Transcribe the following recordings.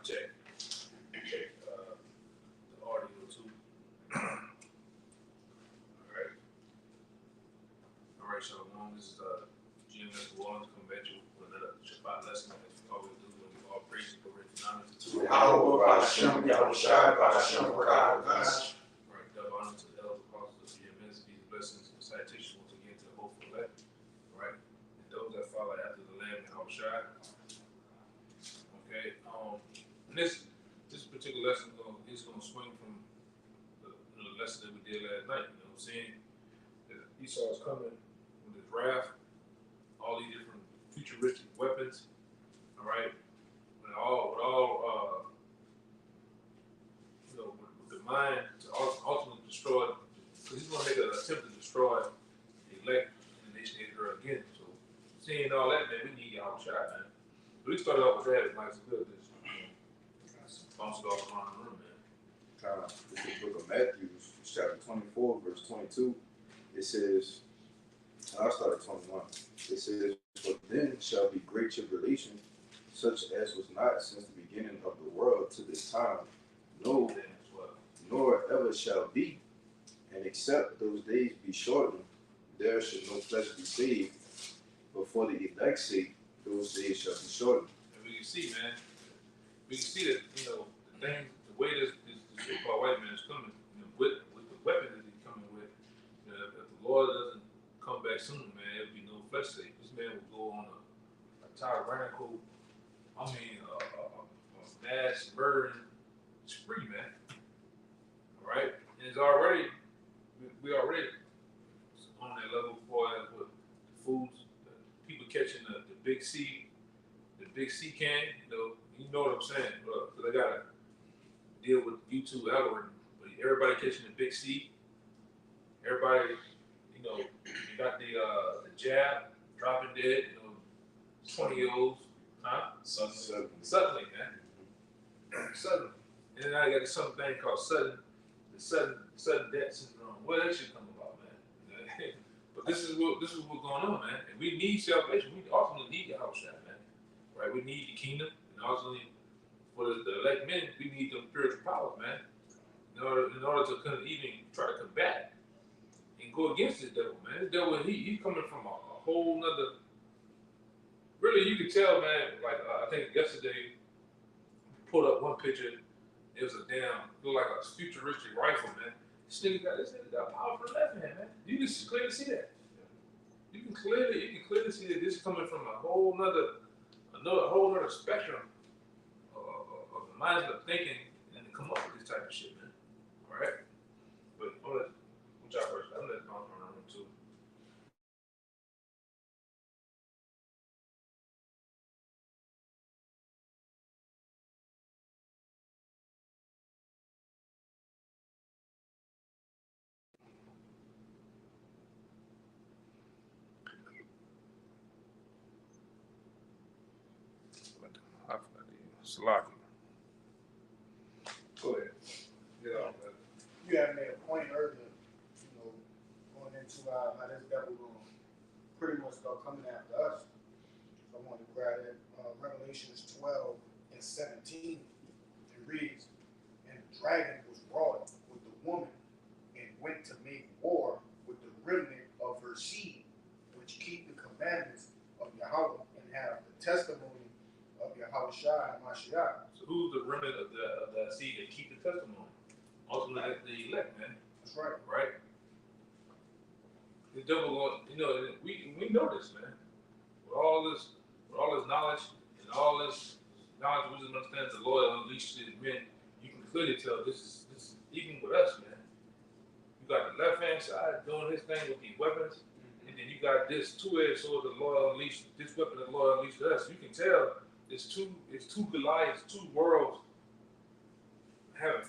check the audio too. All right, Shalom. This is GMS Wallens coming at you with another Shabbat lesson as we always do when we all praise and glory and honor to right, double honor to the elders, apostles of GMS, these blessings and citation once again to the hopeful elect, right? And those that follow after the Lamb and Hawashai. Okay, and this particular lesson is going to swing from the lesson that we did last night. You know what I'm saying? That Esau is coming with his wrath, all these different futuristic weapons. All right, with the mind to ultimately destroy, because he's going to make an attempt to destroy the elect and the nation of Israel again. So, seeing all that, man, we need y'all shot, man. But we started off with that. It's nice and good. Bounce it all around the room, man. This is the book of Matthew, chapter 24, verse 22. It says, I'll start at 21. It says, "For then shall be great tribulation, such as was not since the beginning of the world to this time, no, nor ever shall be. And except those days be shortened, there shall no flesh be saved. But for the elect's sake, those days shall be shortened." And we can see, man, we can see that, you know, the way this so-called white man is coming, you know, with the weapon that he's coming with, you know, if the Lord doesn't come back soon, man, there'll be no flesh sake. This man will go on a tyrannical, a mass murdering spree, man. All right? And it's already, we already on that level for with the foods, the people catching the big C, can, you know what I'm saying? Because I gotta deal with YouTube algorithm. But everybody catching the big C, everybody, you know, you got the jab, dropping dead, 20-year-olds, huh? Suddenly, man. Suddenly. And then I got something called sudden death syndrome. Where that shit come about, man? But this is what's going on, man. And we need salvation. We ultimately need the house, man. Right? We need the kingdom, and ultimately for the elect men, we need them spiritual powers, man. In order to even try to combat and go against this devil, man. This devil, he's coming from a whole nother. Really, you can tell, man. Like I think yesterday, pulled up one picture. It was looked like a futuristic rifle, man. This nigga got power for the left hand, man. You can clearly see that. You can clearly see that this is coming from a whole nother spectrum of the minds of thinking and to come up with this type of shit, man. All right? But I'm gonna let y'all first. I'm gonna let Bounce run around too. I forgot the Slocky. Go ahead. Get off that. You had made a point earlier, going into how this devil will pretty much start coming after us. So I want to grab it. Revelations 12 and 17. It reads, "And the dragon was wroth with the woman and went to make war with the remnant of her seed, which keep the commandments of Yahweh and have the testimony of Yahushua and Mashiach." So who's the remnant of the seed that keep the testimony? Ultimately, the elect, man. That's right. Right? The devil, we know this, man. With all this knowledge and all this knowledge, wisdom, understanding the Lord unleashed his men, you can clearly tell this is even with us, man. You got the left hand side doing his thing with these weapons, and then you got this two-edged sword the Lord unleashed, this weapon the Lord unleashed to us. You can tell it's two Goliaths, two worlds having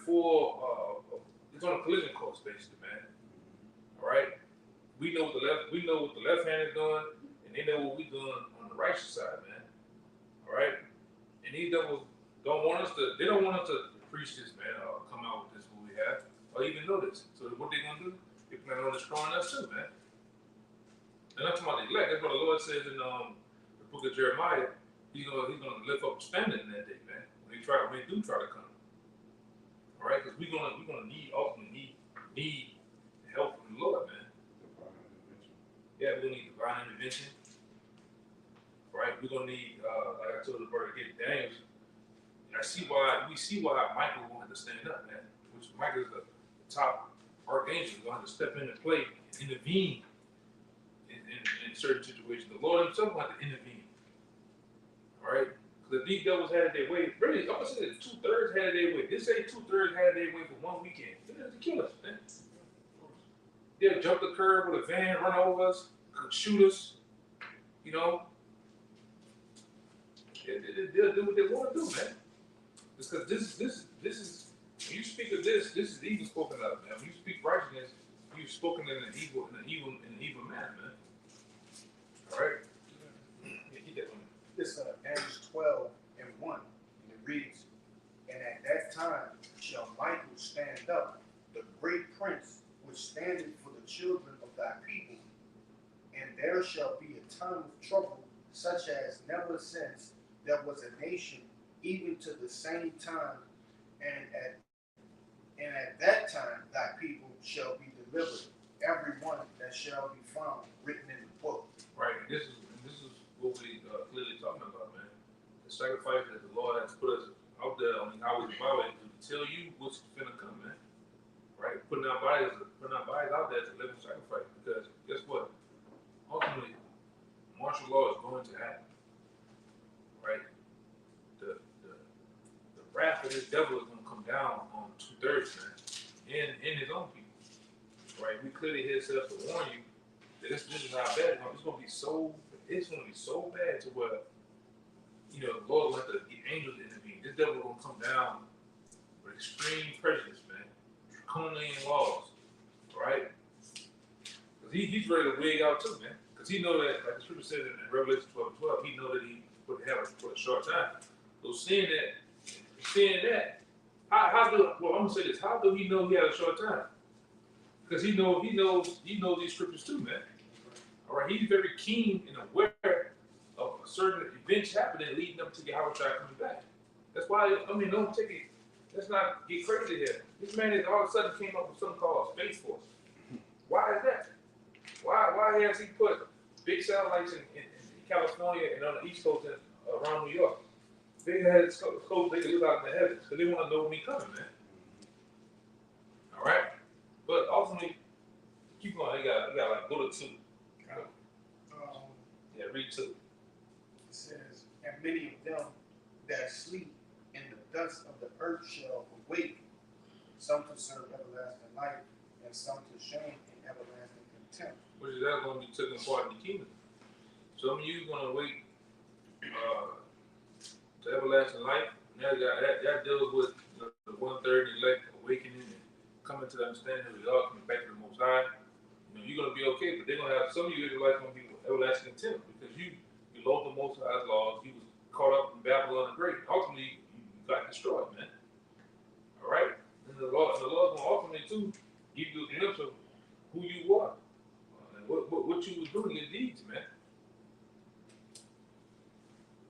it's on a collision course, basically, man. All right, we know what the left hand is doing, and they know what we're doing on the righteous side, man. All right, and these devils don't want us to preach this, man, or come out with this what we have, or even know this. So what they gonna do? They plan on destroying us too, man. And I'm talking about the elect. That's what the Lord says in the book of Jeremiah. He's gonna lift up standing in that day, man. When they do try to come. All right, because we're gonna ultimately need help from the Lord, man. Yeah, we're gonna need divine intervention. Right, we're gonna need, like I told the brother, get Daniels. And we see why Michael wanted to stand up, man. Which Michael is the top archangel, going to step into play and intervene in certain situations. The Lord Himself wanted to intervene. All right, because if these devils had their way, really, I'm gonna say that 2/3 had their way. They say 2/3 had their way for one weekend. They're to kill us, man. They'll jump the curb with a van, run over us, could shoot us. You know, they'll do what they want to do, man. Because this is when you speak of this is evil spoken of, man. When you speak righteousness, you've spoken in an evil manner, man. All right. Yeah, keep that one. This Amos 12:1, and it reads, "And at that time shall Michael stand up, the great prince, which standeth for the children of thy people, and there shall be a time of trouble, such as never since there was a nation, even to the same time, and at that time thy people shall be delivered, every one that shall be found written in the book." Right. This is what we clearly talking about, man. The sacrifice that the Lord has put us out there on the highways and byways to tell you what's gonna come, man. Right? Putting our bodies out there as a living sacrifice. Because guess what? Ultimately, martial law is going to happen. Right? The wrath of this devil is going to come down on 2/3, man, in his own people. Right? We clearly hear ourselves to warn you that this is how bad it's going to be. It's going to be so bad to where, you know, the Lord will have to get angels to intervene. This devil is going to come down with extreme prejudice, man, draconian laws, right? Because he's ready to wig out too, man. Because he know that, like the scripture says in Revelation 12:12, he know that he put heaven for a short time. So seeing that, well, I'm gonna say this: how do he know he had a short time? Because he knows these scriptures too, man. All right, he's very keen and aware of certain events happening leading up to Yahweh coming back. That's why don't take it. Let's not get crazy here. This man is all of a sudden came up with something called a space force. Why is that? Why has he put big satellites in California and on the East Coast and around New York? They had scopes they could look out in the heavens because they want to know when he's coming, man. All right, but ultimately, keep going. They got like go to 2. Yeah, read 2. It says, "And many of them that sleep in the dust of the earth shall awake, some to serve everlasting life, and some to shame and everlasting contempt." Which is that going to be taken part in the kingdom. Some of you going to wait to everlasting life. That deals with the 1/3 elect awakening and coming to the understanding of the God, coming back to the Most High. You know, you're going to be okay, but they're going to have some of you Israelites going to be everlasting contempt because you loathe the Most High's laws. You was caught up in Babylon the Great. Ultimately, you got destroyed, man. All right, and the Lord's going to ultimately too give you a glimpse of who you are and what you was doing, your deeds, man.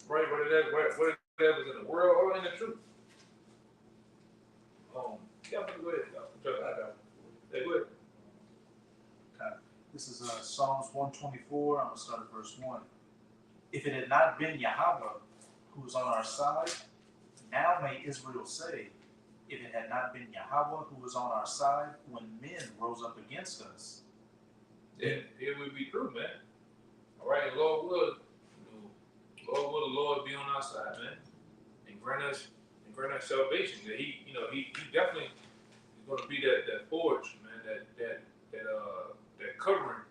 Right, whether that was in the world or in the truth. Yeah, go ahead. Hey, go ahead. Okay. This is Psalms 124. I'm going to start at verse 1. "If it had not been Yahweh who was on our side, now may Israel say, if it had not been Yahweh who was on our side when men rose up against us." Then it would be true, man. All right, Lord would the Lord be on our side, man, and grant us salvation. That he definitely is going to be that forge, man, that covering.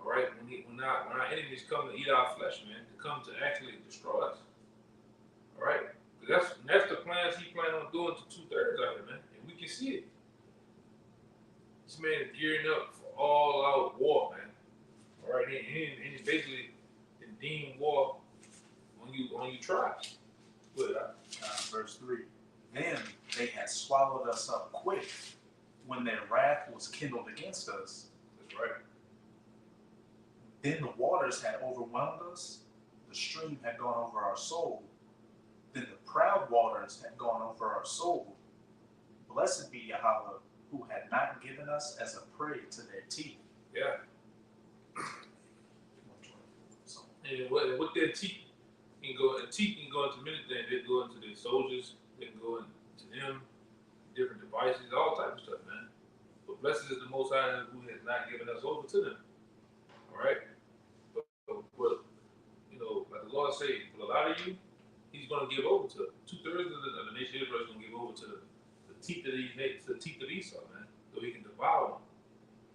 All right, when our enemies come to eat our flesh, man, to come to actually destroy us. All right, that's the plans he planned on doing to 2/3 out here, man, and we can see it. This man is gearing up for all-out war, man. All right, and he basically deemed war on you tribes. Verse 3. "Then they had swallowed us up quick when their wrath was kindled against us. That's right. Then the waters had overwhelmed us, the stream had gone over our soul. then the proud waters had gone over our soul. Blessed be Yahweh, who had not given us as a prey to their teeth. Yeah. And with their teeth, teeth can go into many things. They go into their soldiers, they can go into them, different devices, all types of stuff, man. But blessed is the Most High who has not given us over to them. All right? But you know, like the Lord said, for a lot of you, He's going to give over to 2/3 of the nation of Israel is going to give over to the teeth of Esau, man, so he can devour them.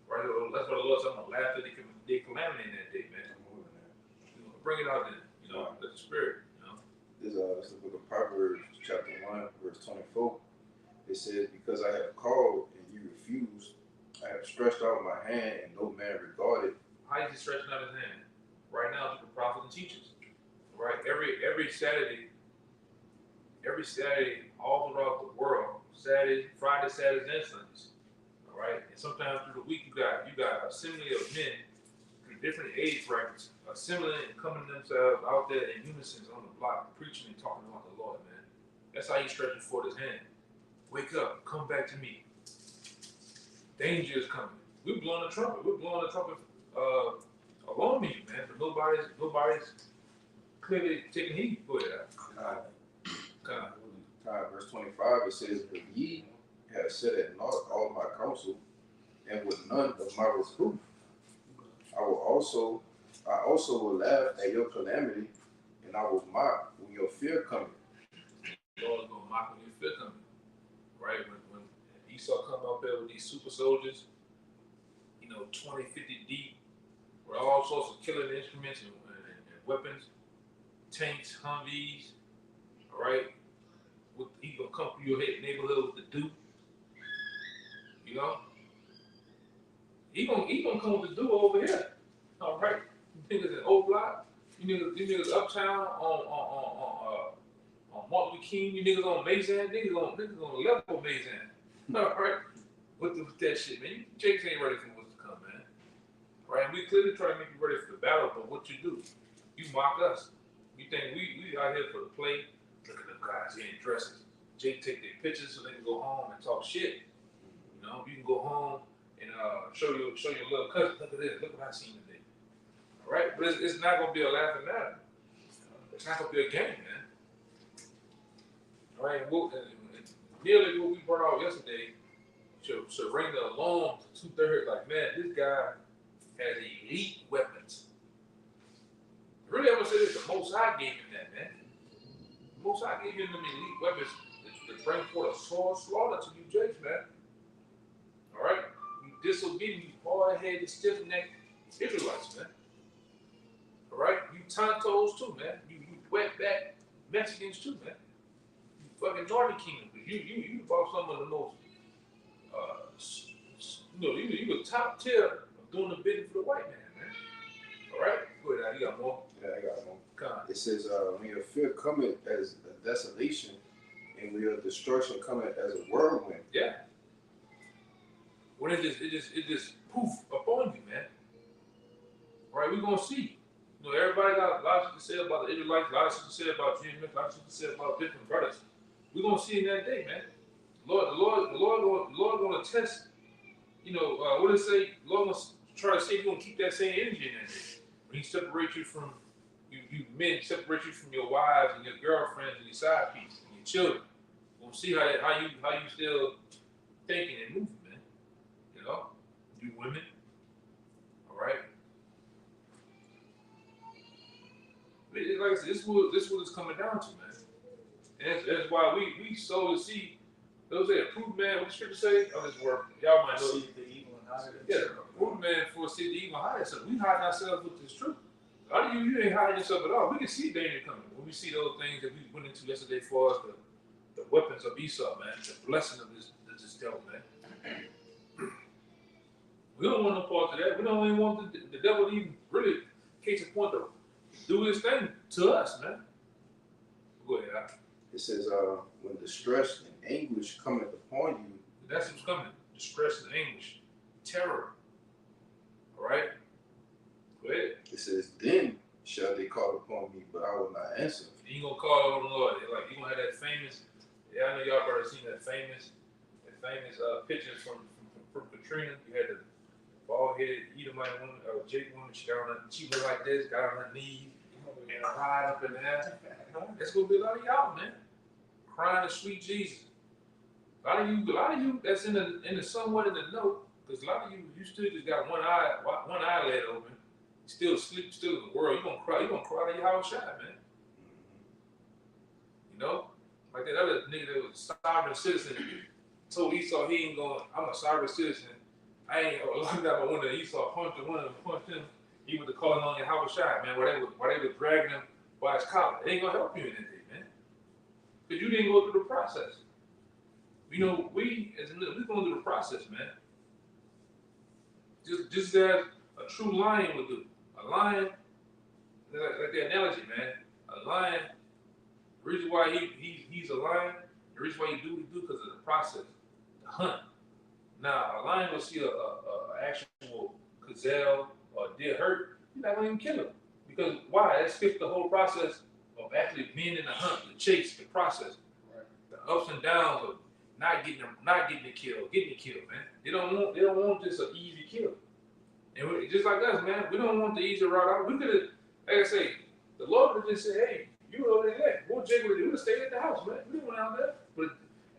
Right? That's what the Lord said. I'm going to laugh at their calamity in that day, man. You know, bring it out there. You know, let the Spirit. You know. This is the book of Proverbs, chapter 1, verse 24. It says, "Because I have called and you refused, I have stretched out my hand and no man regarded." How is he stretching out his hand? Right now, to the prophets and teachers. Right? Every Saturday, all throughout the world, Friday, Saturdays, and Sundays. All right, and sometimes through the week, you got assembly of men through different age brackets assembling and coming themselves out there in unison on the block, preaching and talking about the Lord, man. That's how he's stretching forth his hand. Wake up, come back to me. Danger is coming. We're blowing the trumpet. Along me, man. But nobody's clearly taking heed. Go ahead. Verse 25, it says, "But ye have set at naught all my counsel, and with none of my reproof. I also will laugh at your calamity, and I will mock when your fear cometh." The Lord is going to mock when your fear cometh. Right? When Esau come up there with these super soldiers, 20, 50 deep, with all sorts of killing instruments and weapons, tanks, Humvees, all right? He gonna come through your neighborhood with the Duke, you know? He gonna come with the Duke over here, all right? You niggas in O Block, you niggas uptown on Martin Luther King, you niggas on Mazan, niggas on level Mazan, all right? With that shit, man. Jakes ain't ready for what's to come, man. Right? And we clearly try to make you ready for the battle, but what you do? You mock us. You think we out here for the play? Look at them guys, they in dresses. Jake take their pictures so they can go home and talk shit. You know, you can go home and show your little cousin, look at this, look what I seen today. All right? But it's not gonna be a laughing matter. It's not gonna be a game, man. All right, and nearly what we brought out yesterday should ring the alarm to 2/3. Like, man, this guy has elite weapons. Really, I'm gonna say this: the Most High gave him that, man. The Most High gave him them elite weapons to bring forth a sword slaughter to you, Jakes, man. All right, you disobedient, you hard-headed, stiff-necked Israelites, man. All right, you tontos too, man. You wet-back Mexicans too, man. You fucking Northern Kingdom. You bought some of the most. You were top tier of doing the bidding for the white man. All right? Go ahead, you got more? Yeah, I got one. Come on. It says, "When your fear cometh as a desolation, and when your destruction cometh as a whirlwind." Yeah. When it just poof upon you, man. All right, we're gonna see. Everybody got a lot of shit to say about the Israelites, a lot of shit to say about Jesus, a lot of shit to say about different brothers. We're gonna see in that day, man. The Lord gonna test. What did it say? The Lord gonna try to say you're gonna keep that same energy in that day. When He separates you from you men, separate you from your wives and your girlfriends and your side pieces and your children. We're gonna see how you still thinking and moving, man. You women, all right. Like I said, this is what it's coming down to, man. And that's why we sow the seed. Those that approve, man, what the scripture say? Oh, this word. Y'all might know. See the evil and hide it. Yeah, approve, man, for see the evil hide itself. We hide ourselves with this truth. A lot of you ain't hiding yourself at all. We can see danger coming. When we see those things that we went into yesterday for us, the weapons of Esau, man, the blessing of this devil, man. We don't want no part of that. We don't even want the devil to even really, case in point, to do his thing to us, man. Go ahead, Al. It says, "When distress and anguish cometh upon you." That's what's coming. Distress and anguish. Terror. All right? Go ahead. It says, "Then shall they call upon me, but I will not answer." and you gonna call on the Lord. Like you gonna have that famous. Yeah, I know y'all probably seen that famous pictures from Katrina. You had the bald headed Edomite woman, Jake woman. She looked like this, got on her knees and cried up in there. That's gonna be a lot of y'all, man, crying to sweet Jesus. A lot of you that's in the somewhat in the know, because a lot of you still just got one eyelid open, still asleep, still in the world. You gonna cry to your house shot, man. You know, like that other nigga that was a sovereign citizen told Esau he ain't going. I'm a sovereign citizen. I ain't locked out my window. Esau punched him. He went to calling on your house shot, man. Why they were dragging him by his collar. It ain't gonna help you in that day, man, because you didn't go through the process. You know, we going through the process, man. Just as a true lion would do. A lion, like the analogy, man. A lion. The reason why he's a lion. The reason why he do because of the process, the hunt. Now, a lion will see a actual gazelle or a deer hurt. He's not gonna even kill him because why? That skips the whole process of actually being in the hunt, the chase, the process, right. The ups and downs of not getting it killed, getting it killed, man. They don't want just an easy kill. And just like us, man, we don't want the easy route out. We could have, like I say, the Lord would have just said, hey, you over there. What Jacob would have stayed at the house, man. We went out there. But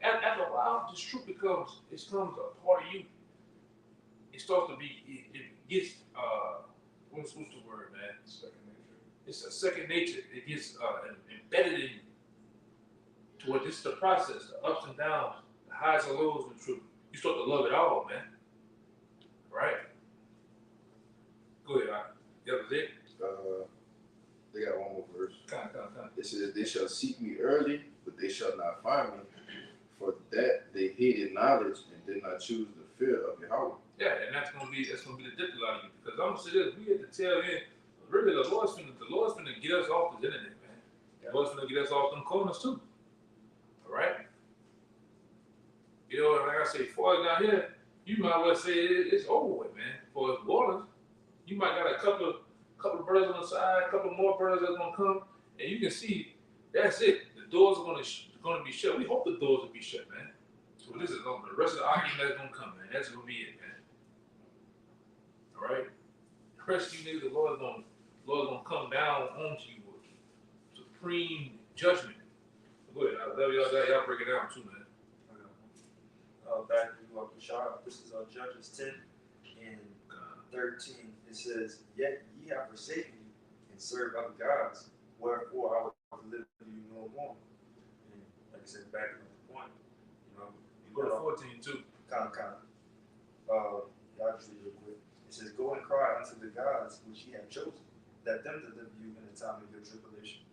after a while, this truth becomes a part of you. It starts to be, it gets, what's the word, man? Second nature. It's a second nature. It gets embedded in you. To what this is the process, the ups and downs, the highs and lows with truth. You start to love it all, man. Right? Go ahead, that was it? They got one more verse. Come. It says, they shall seek me early, but they shall not find me. For that they hated knowledge and did not choose the fear of Yahweh. Yeah, and that's gonna be the difficult out of you. Because I'm gonna say this, we had to tell him, really the Lord's finna get us off the internet, man. The Lord's finna get us off them corners too. Alright? You know, like I say, for us down here, you might well say it's over with, man. For us Orleans, you might got a couple of brothers on the side, a couple more brothers that's gonna come, and you can see that's it. The doors are gonna be shut. We hope the doors will be shut, man. So this is the rest of the argument that's gonna come, man. That's gonna be it, man. All right. The rest of you niggas, the Lord's gonna come down onto you with supreme judgment. Go ahead. I love y'all. Y'all break it down too, man. Back to Shabbat. This is Judges 10 and 13. It says, "Yet ye have forsaken me and served other gods, wherefore I will deliver you no more." And like I said, back to the point, you know. You go to 14 too. Kind of. I'll just read real quick. It says, "Go and cry unto the gods which ye have chosen, let them deliver you in the time of your tribulation."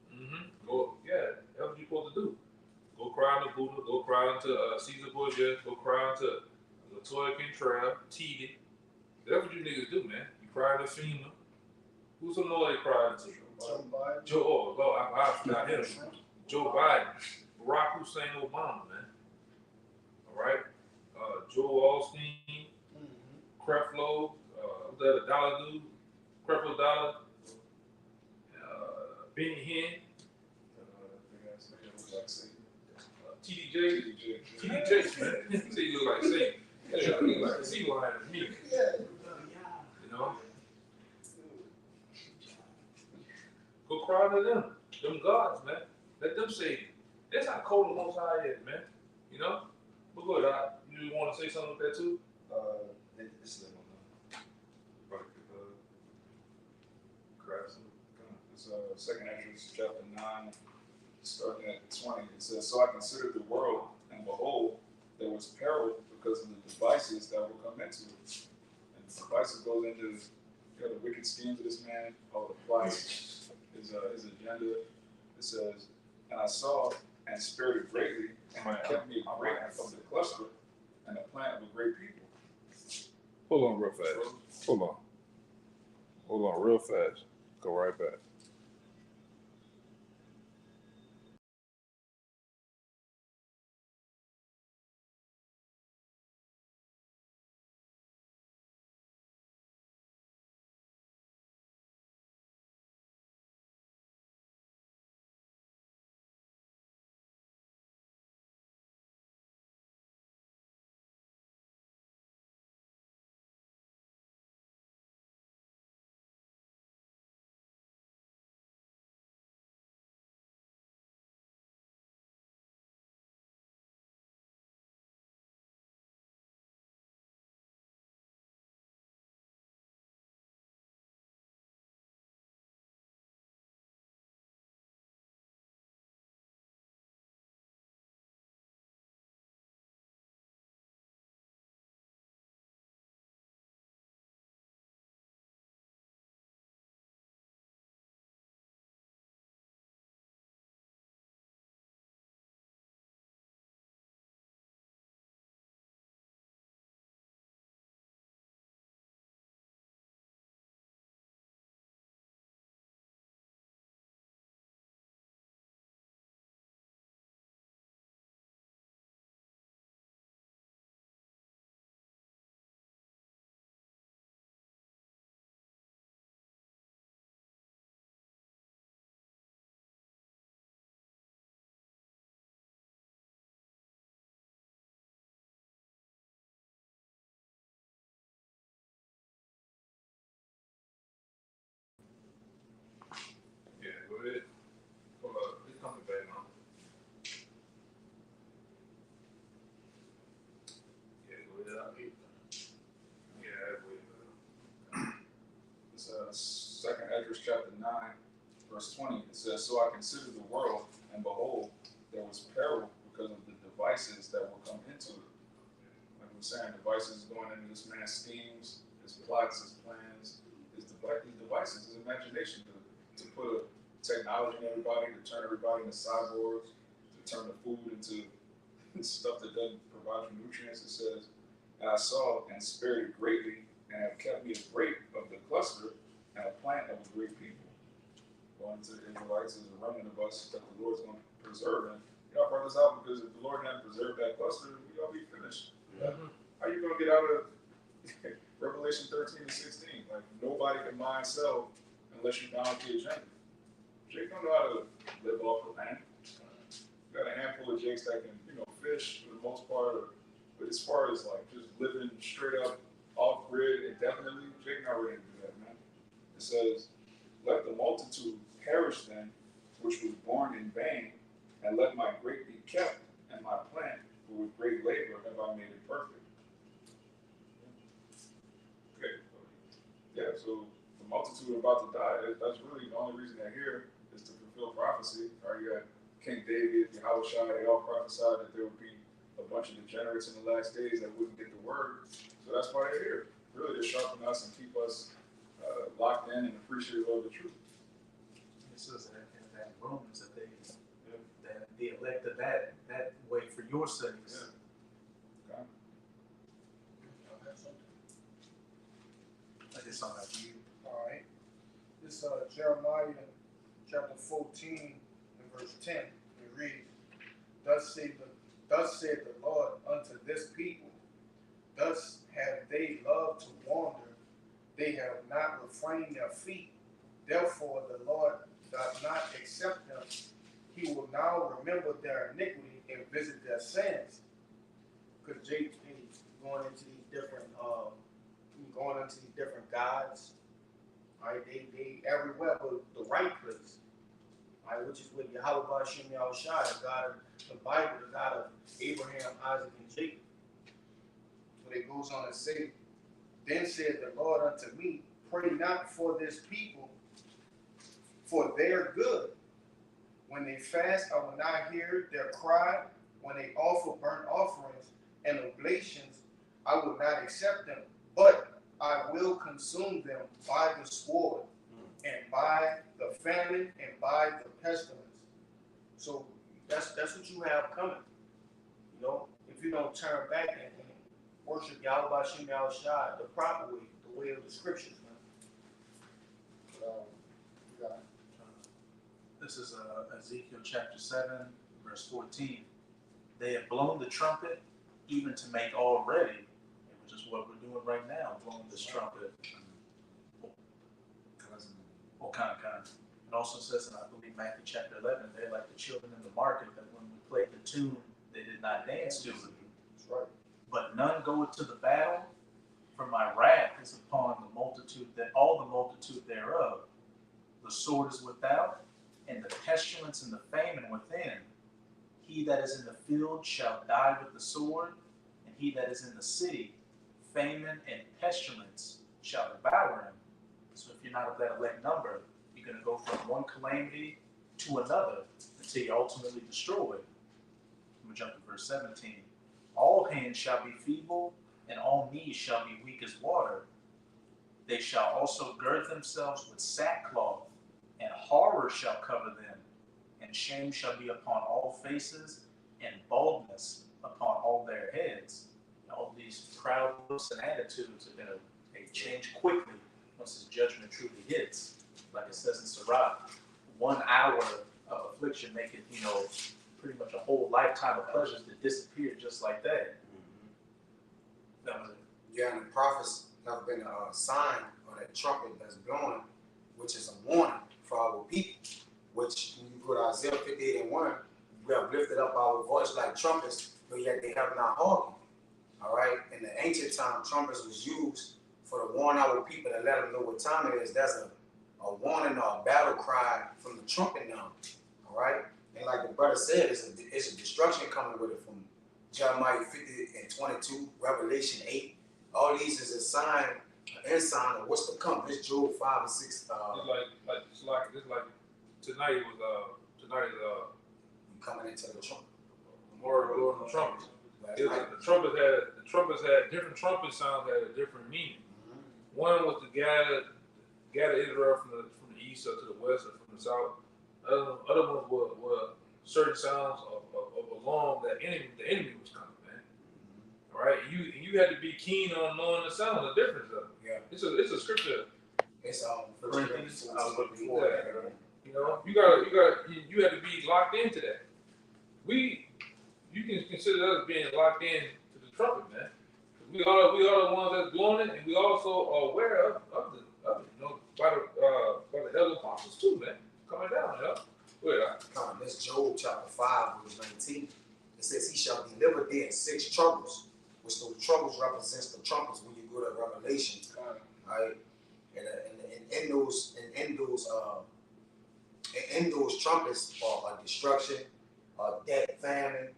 Go, yeah, that's what you're supposed to do. Go cry unto Buddha, go cry unto Caesar Borgia, go cry unto Latoya Cantrell, Teedy. That's what you niggas do, man. You cry to FEMA. Who's some more they cry to? Joe Biden. I forgot him. Joe Biden. Barack Hussein Obama, man. All right? Joe Osteen, Creflo, who's that, a dollar dude? Creflo Dollar, Benny Hinn, TDJ, man. He said you look like Satan. Yeah, you look like a sea lion to me. You know? Go cry to them gods, man. Let them save you. That's how cold the Most High is, man. You know? But go ahead, you want to say something with that too? This is It's Second Entrance, chapter 9, starting at 20. It says, "So I considered the world, and behold, there was peril because of the devices that will come into it." And the devices goes into the wicked schemes of this man, all the plots, his agenda. It says, "And I saw and spared it greatly, and it kept me a grape of the cluster, and a plant of a great people." Hold on real fast. Hold on real fast. Go right back. Esdras chapter 9, verse 20, it says, "So I considered the world, and behold, there was peril because of the devices that will come into it." Like we're saying, devices going into this man's schemes, his plots, his plans, his devices, his imagination to put a technology in everybody, to turn everybody into cyborgs, to turn the food into stuff that doesn't provide you nutrients. It says, "And I saw and spared it greatly, and have kept me a grape of the cluster and a plant of a great people." Going to the Israelites is a remnant of us that the Lord's going to preserve. And y'all brought this out because if the Lord hadn't preserved that cluster, we all be finished. Mm-hmm. How you going to get out of Revelation 13 and 16? Like, nobody can buy and sell unless you're down with the agenda. Jake don't know how to live off the land. You got a handful of Jakes that can, fish for the most part. But as far as like just living straight up off grid indefinitely, Jake not ready to do that, man. It says, "Let the multitude perish then, which was born in vain, and let my grape be kept, and my plant, for with great labor have I made it perfect." Okay. Yeah, so the multitude are about to die. That's really the only reason they're here is to fulfill prophecy. Or you got King David, Yahushua, they all prophesied that there would be a bunch of degenerates in the last days that wouldn't get the word. So that's why they're here. Really to sharpen us and keep us locked in and appreciative of the truth. It says that in Romans that they elected that way for your sakes. Yeah. Okay. I guess I'll have you. All right. This Jeremiah chapter 14 and verse 10. It reads, Thus said the Lord unto this people, thus have they loved to wander, they have not refrained their feet. Therefore the Lord does not accept them. He will now remember their iniquity and visit their sins. Because Jake is going into these different gods. Right? They everywhere but the right place. Right? Which is with Yahweh Bashim Yahushua, the God of the Bible, the God of Abraham, Isaac, and Jacob. But it goes on to say, Then said the Lord unto me, Pray not for this people, for their good. When they fast, I will not hear their cry. When they offer burnt offerings and oblations, I will not accept them. But I will consume them by the sword, and by the famine, and by the pestilence. So that's what you have coming. If you don't turn back and worship Yahweh Bashim Yahushua the proper way, the way of the scriptures, man. This is Ezekiel chapter 7, verse 14. They have blown the trumpet even to make all ready, which is what we're doing right now, blowing this trumpet. Kind. It also says in, I believe, Matthew chapter 11, they're like the children in the market that when we played the tune, they did not dance to it. That's right. But none goeth to the battle, for my wrath is upon the multitude, that all the multitude thereof. The sword is without, and the pestilence and the famine within. He that is in the field shall die with the sword, and he that is in the city, famine and pestilence shall devour him. So if you're not of that elect number, you're going to go from one calamity to another until you're ultimately destroyed. I'm going to jump to verse 17. All hands shall be feeble, and all knees shall be weak as water. They shall also gird themselves with sackcloth, and horror shall cover them, and shame shall be upon all faces, and baldness upon all their heads. All these proud looks and attitudes are going to change quickly once his judgment truly hits. Like it says in Sirach, 1 hour of affliction maketh, pretty much a whole lifetime of pleasures to disappear just like that. That was it. Yeah, and the prophets have been a sign of that trumpet that's blowing, which is a warning for our people. Which, when you put Isaiah 58 and 1, we have lifted up our voice like trumpets, but yet they have not hearkened. All right? In the ancient time, trumpets was used for to warn our people and let them know what time it is. That's a warning or a battle cry from the trumpet now. All right? And like the brother said, it's a destruction coming with it from Jeremiah 50 and 22, Revelation 8. All these is a sign an ensign of what's to come. This Job 5 and 6. It's like tonight is Coming into the trumpet. Memorial Lord and the trumpets. That's It was, right. the trumpets had different trumpet sounds had a different meaning. One was to gather Israel from the east or to the west or from the south. Other ones were certain sounds of alarm that the enemy was coming, man. All right, you had to be keen on knowing the sound, the difference of it. Yeah. It's a scripture. It's Corinthians, I was looking Yeah, for that. you know, you had to be locked into that. You can consider us being locked in to the trumpet, man. We are the ones that's blowing it, and we also are aware of it, you know, by the elder apostles too, man, coming down, you know. That's Job chapter 5, verse 19. It says, he shall deliver thee in 6 troubles, which those troubles represents the trumpets when you go to Revelation. Right? And in those trumpets are destruction, death, famine,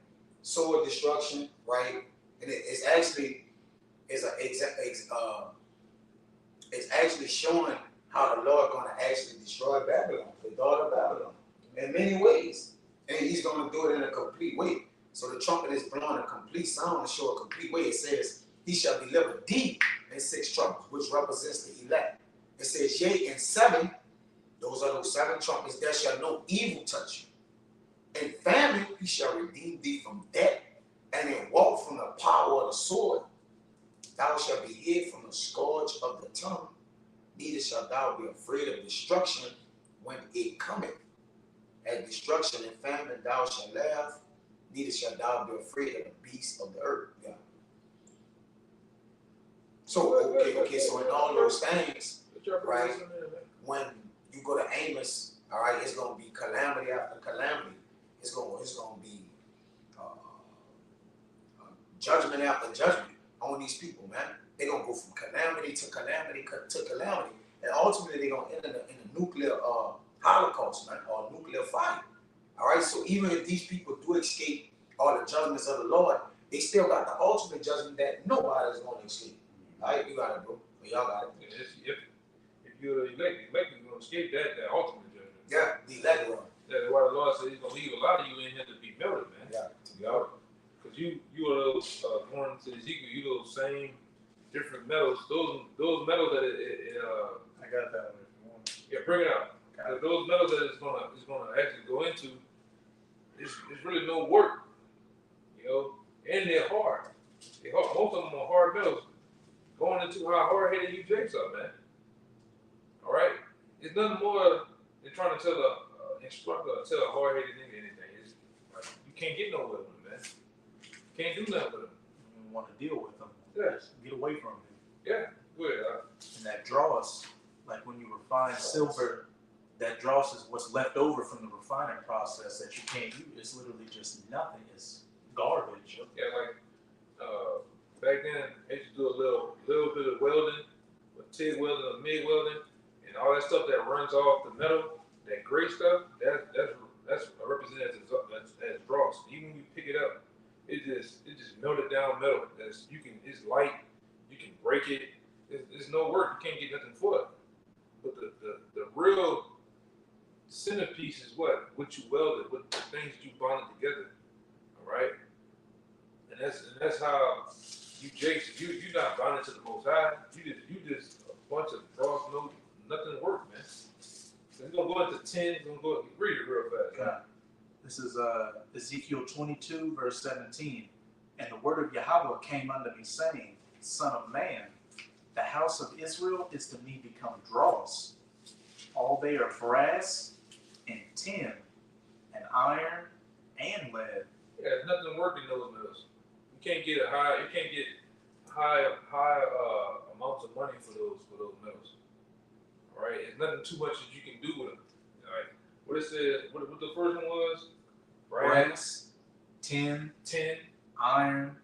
sword destruction, right? And it's actually showing how the Lord gonna actually destroy Babylon, the daughter of Babylon, in many ways, and He's gonna do it in a complete way. So the trumpet is blowing a complete sound to show a complete way. It says, "He shall deliver thee in 6 trumpets," which represents the elect. It says, "Yea, in 7, those are those 7 trumpets, there shall no evil touch you. In famine, He shall redeem thee from death, and in walk from the power of the sword. Thou shalt be hid from the scourge of the tongue, neither shalt thou be afraid of destruction when it cometh. At destruction and famine thou shalt laugh, neither shalt thou be afraid of the beasts of the earth." Yeah. So, okay, so in all those things, right, when you go to Amos, all right, it's going to be calamity after calamity. It's going to be judgment after judgment on these people, man. They're going to go from calamity to calamity to calamity. And ultimately, they're going to end in a nuclear holocaust, man, or a nuclear fire. All right, so even if these people do escape all the judgments of the Lord, they still got the ultimate judgment that nobody's going to escape. All right, you got it, bro. Y'all got it. If you're elected, you're going to escape that ultimate judgment. Yeah, the elect one. That's why the Lord said He's going to leave a lot of you in here to be melted, man. Yeah. You know? Because you are those, going to Ezekiel, you those same different metals, those metals that I got that one if you want. yeah, bring it out. Those metals that it's gonna actually go into, it's really no work, you know, and they're hard. Most of them are hard metals. Going into how hard-headed you Jakes are, man. All right, it's nothing more than trying to tell a instructor or tell a hard-headed nigga anything. It's like, you can't get nowhere with them, man. You can't do nothing with them. You don't want to deal with them. Yes. Get away from them. Yeah, go ahead. And that dross, like when you refine silver, that dross is what's left over from the refining process that you can't use. It's literally just nothing. It's garbage. Yeah, like back then, they used to do a little bit of welding, with TIG welding or MIG welding, and all that stuff that runs off the metal, that gray stuff, that's represented as dross. Even when you pick it up, it just melted down metal. It's light. You can break it. It's no work. You can't get nothing for it. But the real centerpiece is what you welded, what the things you bonded together. All right, and that's how you Jakes. You're not bonded to the Most High. You just a bunch of dross, nothing work, man. So we're gonna go into 10. We're gonna go read it real fast. Okay. This is Ezekiel 22, verse 17. And the word of Yahweh came unto me, saying, Son of man, the house of Israel is to me become dross. All they are brass and tin and iron and lead. Yeah, there's nothing working those metals. You can't get high amounts of money for those metals. All right, there's nothing too much that you can do with them. All right, what it said, what the first one was? Brass, tin, iron,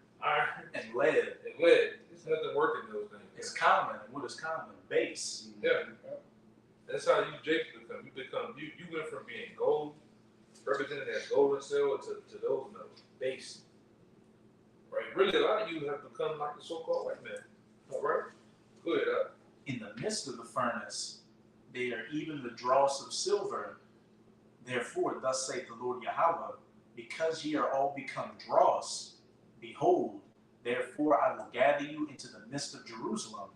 and lead. There's nothing working those things. It's common. What is common? Base. Yeah. That's how you Jakes become. You went from being gold, represented as gold and silver, to those metals, base. Right? Really, a lot of you have become like the so-called white man. All right? Go ahead. in the midst of the furnace, they are even the dross of silver. Therefore, thus saith the Lord Yahweh, because ye are all become dross, behold, therefore I will gather you into the midst of Jerusalem,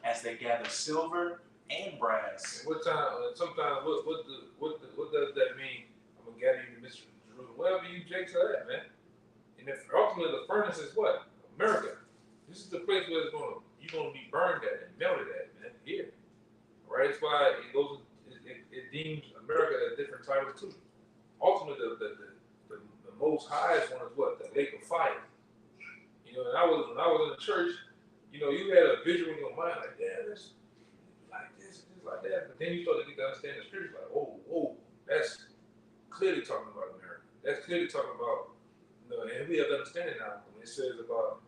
as they gather silver and brass. What time? Sometimes what does that mean? I'm gonna gather you in the midst of Jerusalem. Whatever you Jake said that, man. And if ultimately the furnace is what? America. This is the place where you're gonna be burned at and melted at, man. Here. Right? That's why it goes. It deems America as different titles too. Ultimately, the most highest one is what? The lake of fire. You know, and when I was in the church, you know, you had a visual in your mind like, yeah, this like this, just like that. But then you start to get to understand the scripture, like, whoa, that's clearly talking about America. That's clearly talking about, you know, and we have to understand it now. When it says about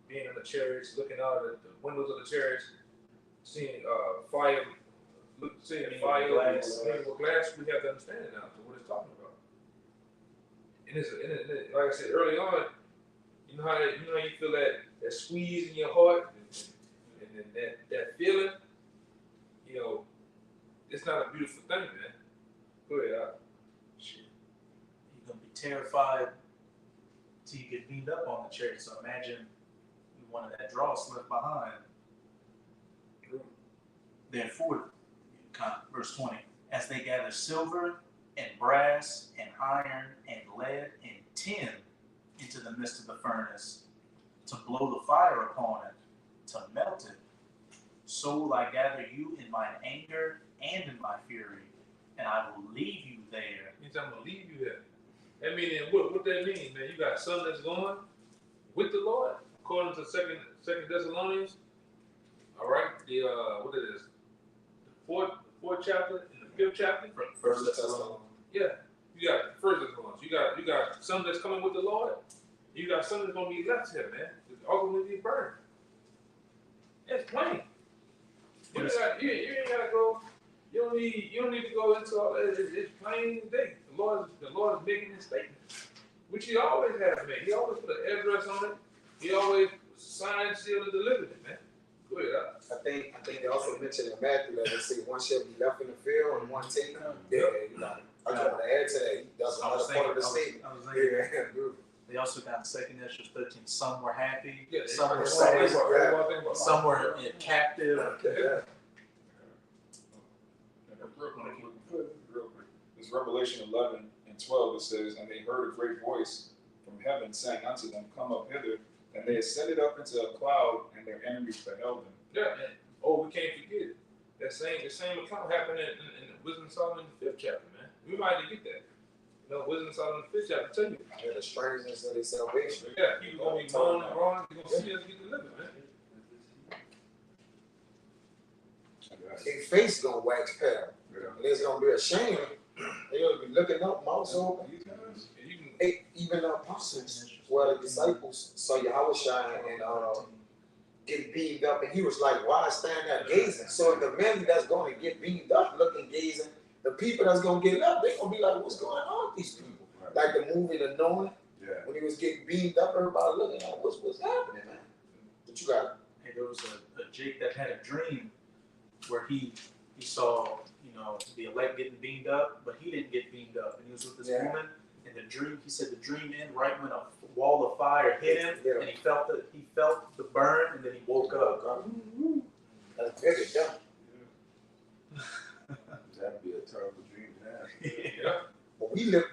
being in the chariots, looking out at the windows of the chariots, seeing fire, seeing fire with glass, we have to understand it now. So what it's talking about. And it's like I said early on, you know how you feel that squeeze in your heart, and that feeling, you know, it's not a beautiful thing, man. Go ahead. Shit. You're gonna be terrified till you get beamed up on the chariot. So imagine one of that dross left behind. Therefore, verse 20, as they gather silver and brass and iron and lead and tin into the midst of the furnace, to blow the fire upon it, to melt it, so will I gather you in mine anger and in my fury, and I will leave you there. Means I'm gonna leave you there. That meaning what that means, man? You got something that's going with the Lord, according to Second Thessalonians. All right, what it is, the fourth chapter and the fifth chapter. First Thessalonians. Yeah, you got First Thessalonians. You got something that's coming with the Lord. You got something that's gonna be left here, man. It's ultimately burned. It's plain. You ain't gotta go. You don't need to go into all that. It's plain as day. The Lord is making his statement, which he always has made. He always put an address on it. He always signed, sealed, and delivered it, man. Go ahead. I think they also mentioned in Matthew that they say one shall be left in the field and one taken. Yeah, you know. I just want to add to that. That's another part of the statement. They also got 2nd Ezra 13. Some were happy, Yeah, some were sad, sad, some were captive. Real quick. This Revelation 11 and 12, it says, and they heard a great voice from heaven saying unto them, come up hither. And they ascended up into a cloud, and their enemies beheld them. Yeah, and we can't forget the same account happened in Wisdom of Solomon, the 5th chapter, man. We might have to get that. You know, Wisdom of Solomon, the 5th chapter, tell you. Yeah, the strangeness of their salvation. Yeah, people gonna be moaning and wrong. You're gonna see us get delivered, man. Their face gonna wax pale. And it's gonna be a shame. They're gonna be looking up, mouths open. Even the apostles, well, the disciples saw Yahweh shine and get beamed up, and he was like, why stand there gazing? So the men that's going to get beamed up looking, gazing, the people that's going to get up, they're going to be like, what's going on with these people? Right. Like the movie The Knowing, when he was getting beamed up, everybody looking like, what's happening, man? But you got Hey, there was a Jake that had a dream where he saw, you know, the elect getting beamed up, but he didn't get beamed up. And he was with this woman. In the dream, he said the dream ended right when a wall of fire hit him, and he felt the burn, and then he woke up. that's very dumb. That'd be a terrible dream to have. Yeah. But we live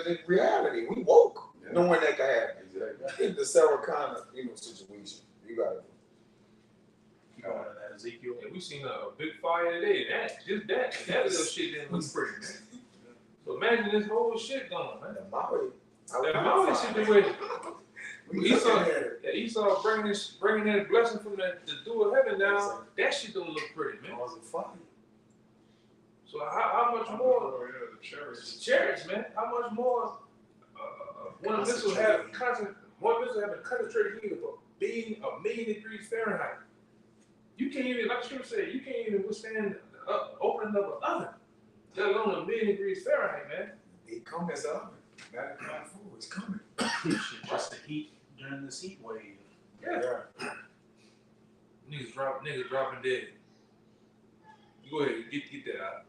in reality. We woke, knowing that can happen. Exactly. It's the several kind of situation. You got it. That Ezekiel. Yeah, we seen a big fire today. That little shit didn't look pretty, man. So imagine this whole shit going, man. The Maui situation. Esau bringing that blessing from the door of heaven down. That shit don't look pretty, man. So how much more? The Chariots, man. How much more? One missile having concentrated heat of a million degrees Fahrenheit. You can't even, like Scripture said, you can't even withstand the opening of an oven. Let alone a million degrees Fahrenheit, man. It comes as an oven. That kind of food is coming. Just the heat during this heat wave. Yeah. Niggas dropping dead. Go ahead, get that out.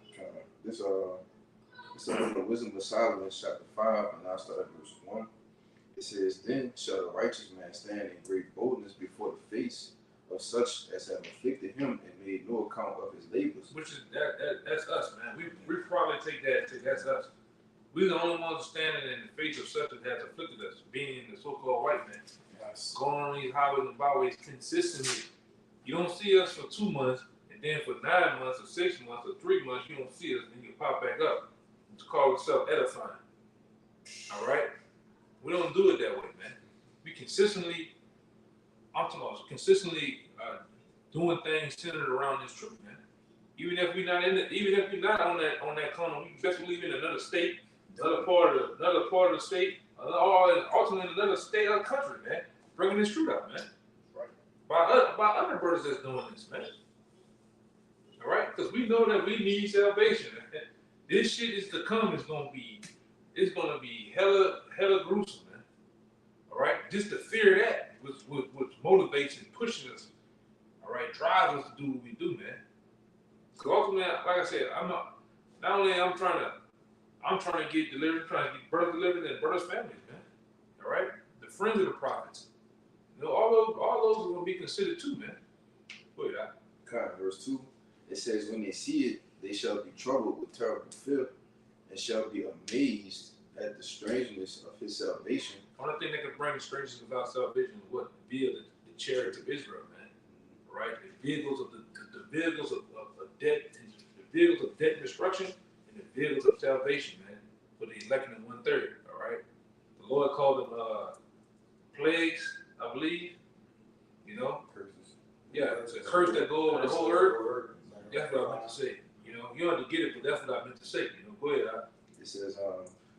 This it's a book of Wisdom of Solomon, chapter 5, and I'll start at verse 1. It says, Then shall the righteous man stand in great boldness before the face of such as have afflicted him and made no account of his labors. Which is that's us, man. We probably take that's us. We're the only ones standing in the face of such as has afflicted us, being the so-called white man. Yes. Going on these highways and byways consistently. You don't see us for 2 months, and then for 9 months or 6 months or 3 months, you don't see us, and you pop back up. It's called self-edifying. All right? We don't do it that way, man. We consistently, doing things centered around this truth, man. Even if we're not on that corner, we best believe in another state, another part of the state, or ultimately another state or country, man. Bringing this truth out, man. Right. By other brothers that's doing this, man. All right, because we know that we need salvation. This shit is to come. It's gonna be hella gruesome, man. All right, just the fear of that which motivates and pushes us. All right, drives us to do what we do, man. Because ultimately, like I said, I'm trying to get delivered, trying to get brothers delivered and brothers' families, man. All right, the friends of the prophets. You know, all those are gonna be considered too, man. Wait, Verse 2, it says, When they see it, they shall be troubled with terrible fear, and shall be amazed at the strangeness of his salvation. Only thing that can bring the strangers without salvation is what? Via the chariots of Israel, man. All right, the vehicles of debt, the vehicles of debt and destruction, and the vehicles of salvation, man. For the electing in 1/3. All right, the Lord called them plagues, I believe. You know, Curses. yeah, it's a curse that go over the whole earth. That's what I meant to say. You know, you don't have to get it, but that's what I meant to say. You know, go ahead. It says,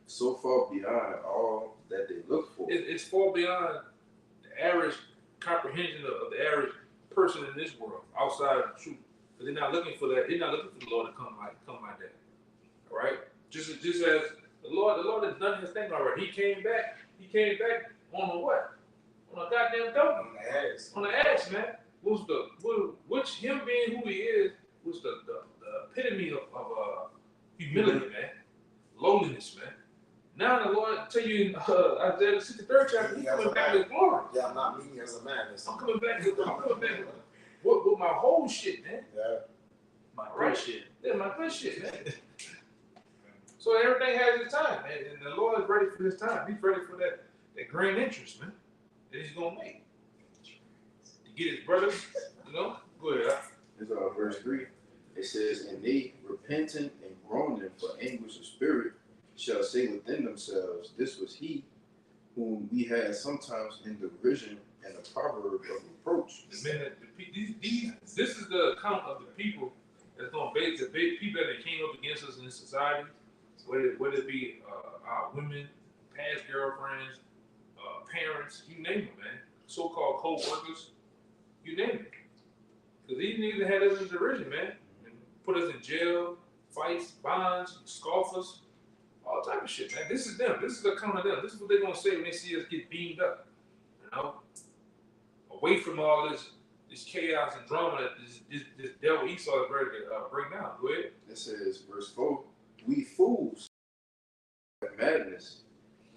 so far beyond all that they look for. It's far beyond the average comprehension of the average person in this world, outside of the truth. But they're not looking for that. They're not looking for the Lord to come like that. All right? Just as the Lord has done his thing already. He came back on a what? On a goddamn donkey. On the ass, man. Which him being who he is was the epitome of humility, man. Lowliness, man. Now the Lord tell you in Isaiah the 63rd chapter, he's coming back with glory. Yeah, I'm not me as a man. I'm coming back with my whole shit, man. Yeah. My Right. good shit. Yeah, my good shit, man. So everything has its time, man. And the Lord is ready for his time. He's ready for that grand entrance, man, that he's gonna make. To get his brothers, you know? Go ahead. It's verse 3. It says, And they, repentant and groaning for anguish of spirit, shall say within themselves, This was he whom we had sometimes in derision and a proverb of reproach. This is the account of the people that's going to base the people that came up against us in this society, whether it be our women, past girlfriends, parents, you name it, man. So-called co-workers, you name it. Because these niggas had us in derision, man, and put us in jail, fights, bonds, scoffers, all type of shit, man. This is them. This is the account of them. This is what they're gonna say when they see us get beamed up, you know, away from all this chaos and drama that this devil Esau is ready to bring down. Go ahead. It says, verse 4, We fools have madness,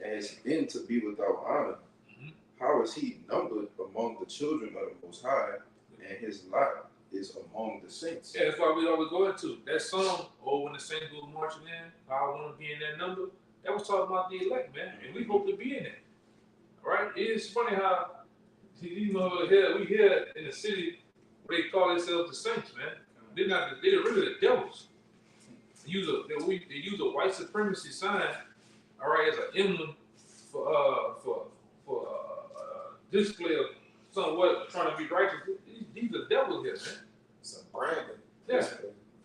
as been to be without honor. Mm-hmm. How is he numbered among the children of the Most High, and his lot is among the saints? Yeah, that's why we always go into that song. Oh, when the saints go marching in, I want to be in that number. That was talking about the elect, man, and we hope to be in it. All right? It's funny how you know we here in the city where they call themselves the saints, man. They're really the devils. They use a white supremacy sign, all right, as an emblem for display of somewhat trying to be righteous. These are devils here, man. It's a branding. Yeah.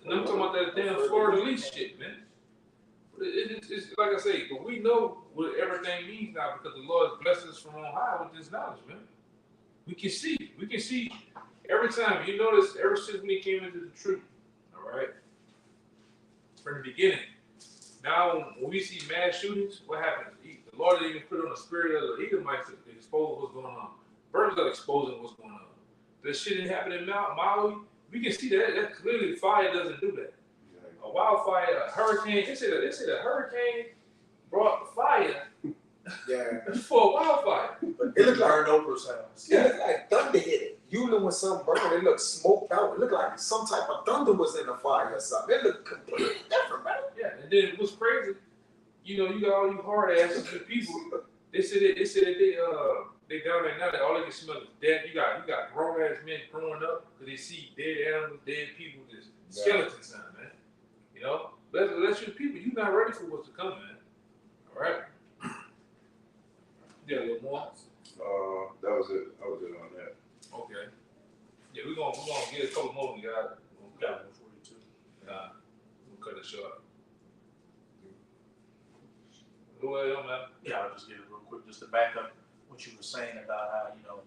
And I'm talking about that damn Florida lease shit, man. But it's like I say, but we know what everything means now because the Lord has blessed us from on high with this knowledge, man. We can see every time. You notice ever since we came into the truth, all right, from the beginning. Now, when we see mass shootings, what happens? The Lord didn't even put on the spirit of the Edomites to expose what's going on. Brothers are exposing what's going on. the shit that happened in Maui, we can see that clearly fire doesn't do that. A wildfire, a hurricane, they said a hurricane brought fire Yeah. for a wildfire. But it looked like Burned over sounds. it looked like thunder hit it. Usually when something burned, it looked smoked out. It looked like some type of thunder was in the fire or something. It looked completely different, man. Yeah, and then what's crazy, you know, you got all you hard asses people. They said that they down there now that all they can smell is death. You got grown ass men growing up because they see dead animals, dead people, just skeletons now, man. You know, that's your people. You're not ready for what's to come, man. All right. Yeah, a little more. That was it. I was it on that. Okay. Yeah, we're gonna get a couple more. We got. Got 142. We'll cut it short. Go ahead, man. Yeah, I'll just get it real quick, just to back up what you were saying about how, you know,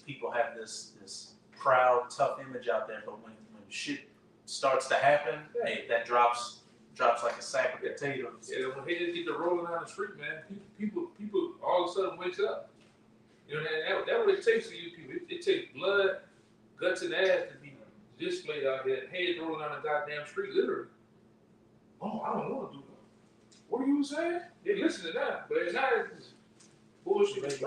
people have this proud, tough image out there, but when shit starts to happen, hey, that drops like a sack of potatoes. Yeah, when haters get to rolling down the street, man, people all of a sudden wakes up. You know, that's what it takes for you people. It takes blood, guts, and ass to be displayed out there. Heads rolling down the goddamn street, literally. Oh, I don't want to do that. What are you saying? They listen to that, but at night it's bullshit.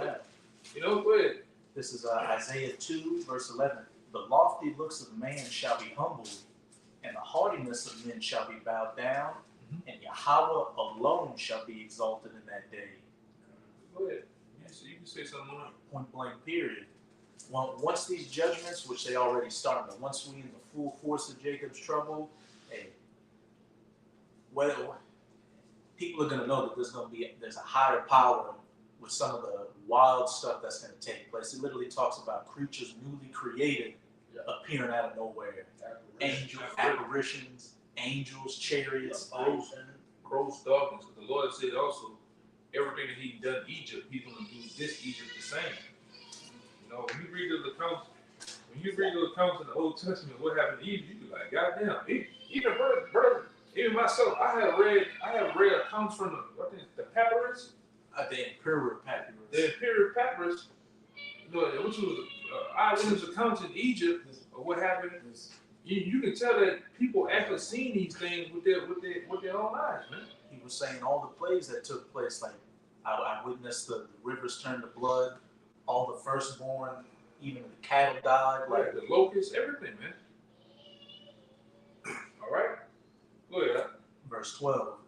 You know, go ahead. This is Isaiah 2, verse 11. The lofty looks of man shall be humbled, and the haughtiness of men shall be bowed down, and Yahweh alone shall be exalted in that day. Go ahead. Yeah, so you can say something on it. Point blank, period. Well, once these judgments, which they already started, but once we in the full force of Jacob's trouble, hey, well, people are going to know that there's a higher power with some of the wild stuff that's going to take place. It literally talks about creatures newly created appearing out of nowhere. Apparitions, angels, chariots, Gross darkness. Because the Lord said also, everything that He done in Egypt, He's going to do this Egypt the same. You know, when you read those accounts in the Old Testament, what happened to Egypt, you be like, goddamn, even myself, I have read accounts from the papyrus. The imperial papyrus. The imperial papyrus, you know, which was eyewitness accounts in Egypt of what happened. You can tell that people actually seen these things with their own eyes, man. He was saying all the plagues that took place, like I witnessed the rivers turn to blood, all the firstborn, even the cattle died, like the locusts, everything, man. All right, go ahead. Verse 12.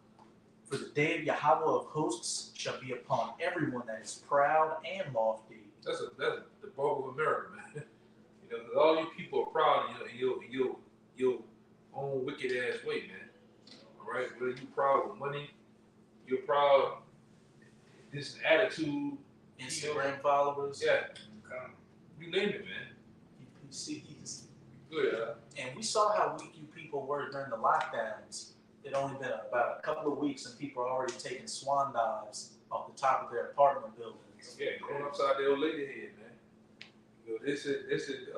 For the day of Yahweh of hosts shall be upon everyone that is proud and lofty. That's the bulk of America, man. You know, because all you people are proud in your own wicked ass way, man. All right, whether you proud with money, you're proud this attitude, Instagram followers. yeah, you name it, man. You see these. Good. And we saw how weak you people were during the lockdowns. It only been about a couple of weeks, and people are already taking swan dives off the top of their apartment buildings. Yeah, going upside the old lady head, man. You know, this is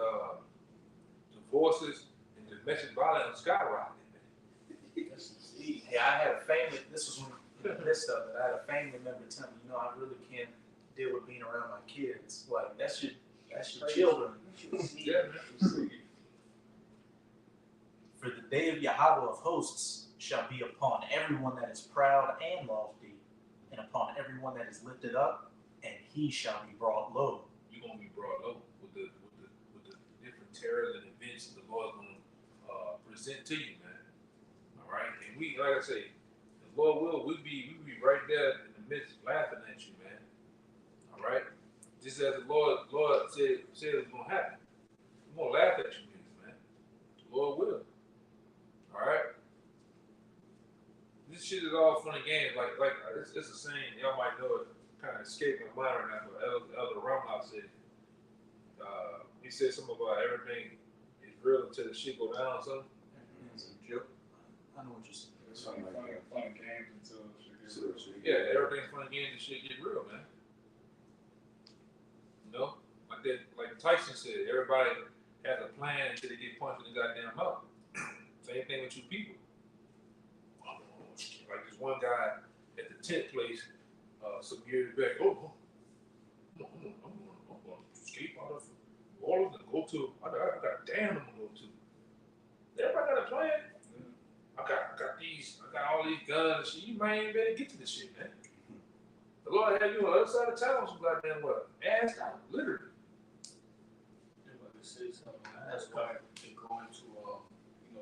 divorces and domestic violence skyrocketing, man. Hey, I had a family. This was in the midst of it. I had a family member tell me, you know, I really can't deal with being around my kids. Like that's your children. Yeah, man. For the day of Yahweh of hosts shall be upon everyone that is proud and lofty, and upon everyone that is lifted up, and he shall be brought low. You're gonna be brought low with the different terrors and events the Lord's gonna present to you, man. All right, and we, like I say, the Lord will we be right there in the midst, laughing at you, man. All right, just as the Lord said it's gonna happen. We're gonna laugh at you, man. The Lord will. All right. This shit is all fun and games. Like it's a saying, y'all might know it. Kind of escaped my mind right now. But Elder Ramlock said, he said something about everything is real until the shit go down or something. It's a joke. I know what you're saying. It's fun and games until shit gets real. Yeah, everything's fun and games and shit get real, man. You know, like Tyson said, everybody has a plan until they get punched in the goddamn mouth. Same thing with you people. Like this one guy at the tent place some years back. I'm going to escape out of New Orleans and go to. I other shit, you might ain't better get to this shit, man. The Lord had you on the other side of town some goddamn what? Ass out, literally. I'm about to say something. That's why they go into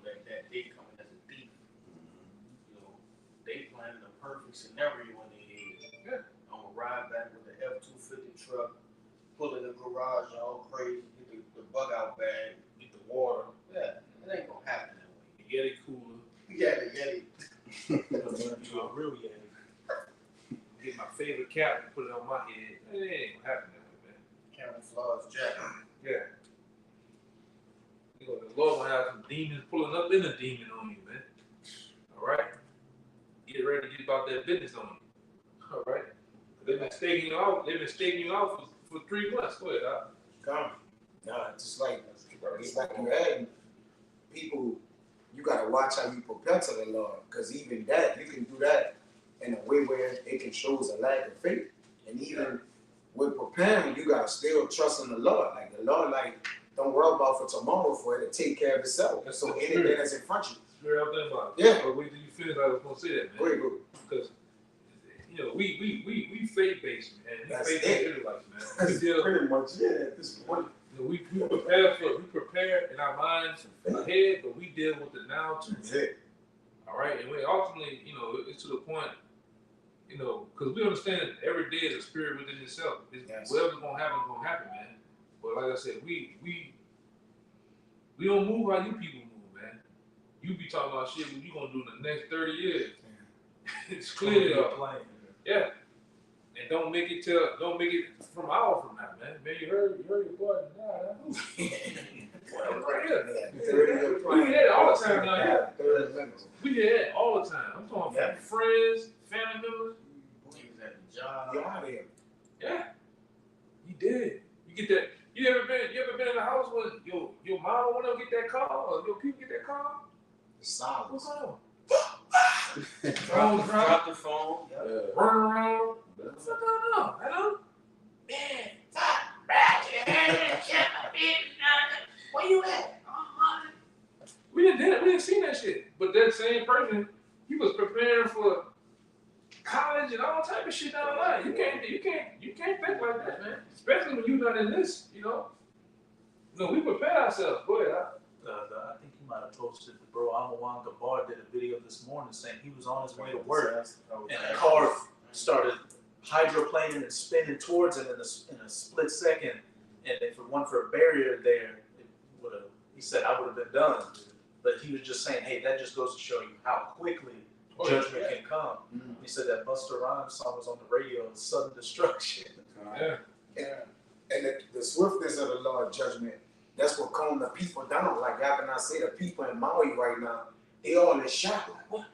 that day coming as a thief. You know, they planning a perfect scenario when they hit. Yeah. I'm gonna ride back with the F-250 truck, pull in the garage all crazy, get the bug out bag, get the water. Yeah, it ain't gonna happen that way. Yeti cooler. Yeah, the Yeti. You a real Yeti. Get my favorite cap and put it on my head. It ain't gonna happen that way, man. Camouflage jacket. Yeah. You know, the Lord gonna have some demons pulling up in a demon on you, man. All right? Get ready to get about that business on you. All right? They've been staking you out. They've been staking you out for 3 months. Go ahead, Doc. Come. Nah, just like you had people, you gotta watch how you prepare to the Lord, because even that you can do that in a way where it can show us a lack of faith. And even with preparing, you gotta still trust in the Lord. Like the Lord, like don't worry about for tomorrow, for it to take care of itself. That's So the anything spirit. that's in front of you. Spirit out there about it. Yeah. But wait till you finish. I was gonna say that, man. Go ahead, go. Because you know we faith based, man. We That's faith it. based Israelites, man. We That's still, pretty much it at this point. you know, we prepare in our minds ahead, but we deal with it now too. That's it. All right, and we ultimately, you know, it's to the point, you know, because we understand that every day is a spirit within itself. Yes. Whatever's gonna happen, man. But like I said, we don't move how you people move, man. You be talking about shit what you gonna do in the next 30 years. It's clear up. Yeah. And don't make it from hour from now, man. Man, you heard your boy died. Right here. We get that all the time down here. We get that all the time. I'm talking about friends, family members. He was at the job. You out here. Yeah. You did. You get that. You ever been in the house when your mom went up get that call or your people get that call? Silence. What's on? Phone drop. Drop the phone. Run around. What's going on? Hello? Man, where you at? We didn't see that shit. But that same person, he was preparing for college and all type of shit down the line. You can't think like that, man. Especially when you're not in this, you know. No, we prepare ourselves. Go ahead. I think you might have posted the bro. Amawang Gabar did a video this morning saying he was on his way to work and a car started hydroplaning and spinning towards him in a split second. And if it weren't for a barrier there, he said I would have been done. But he was just saying, hey, that just goes to show you how quickly judgment can come. Mm-hmm. He said that Busta Rhymes song was on the radio, Sudden Destruction. Yeah. And the swiftness of the Lord's judgment, that's what calmed the people down. Like how can I say the people in Maui right now, they all in shock. Like, what?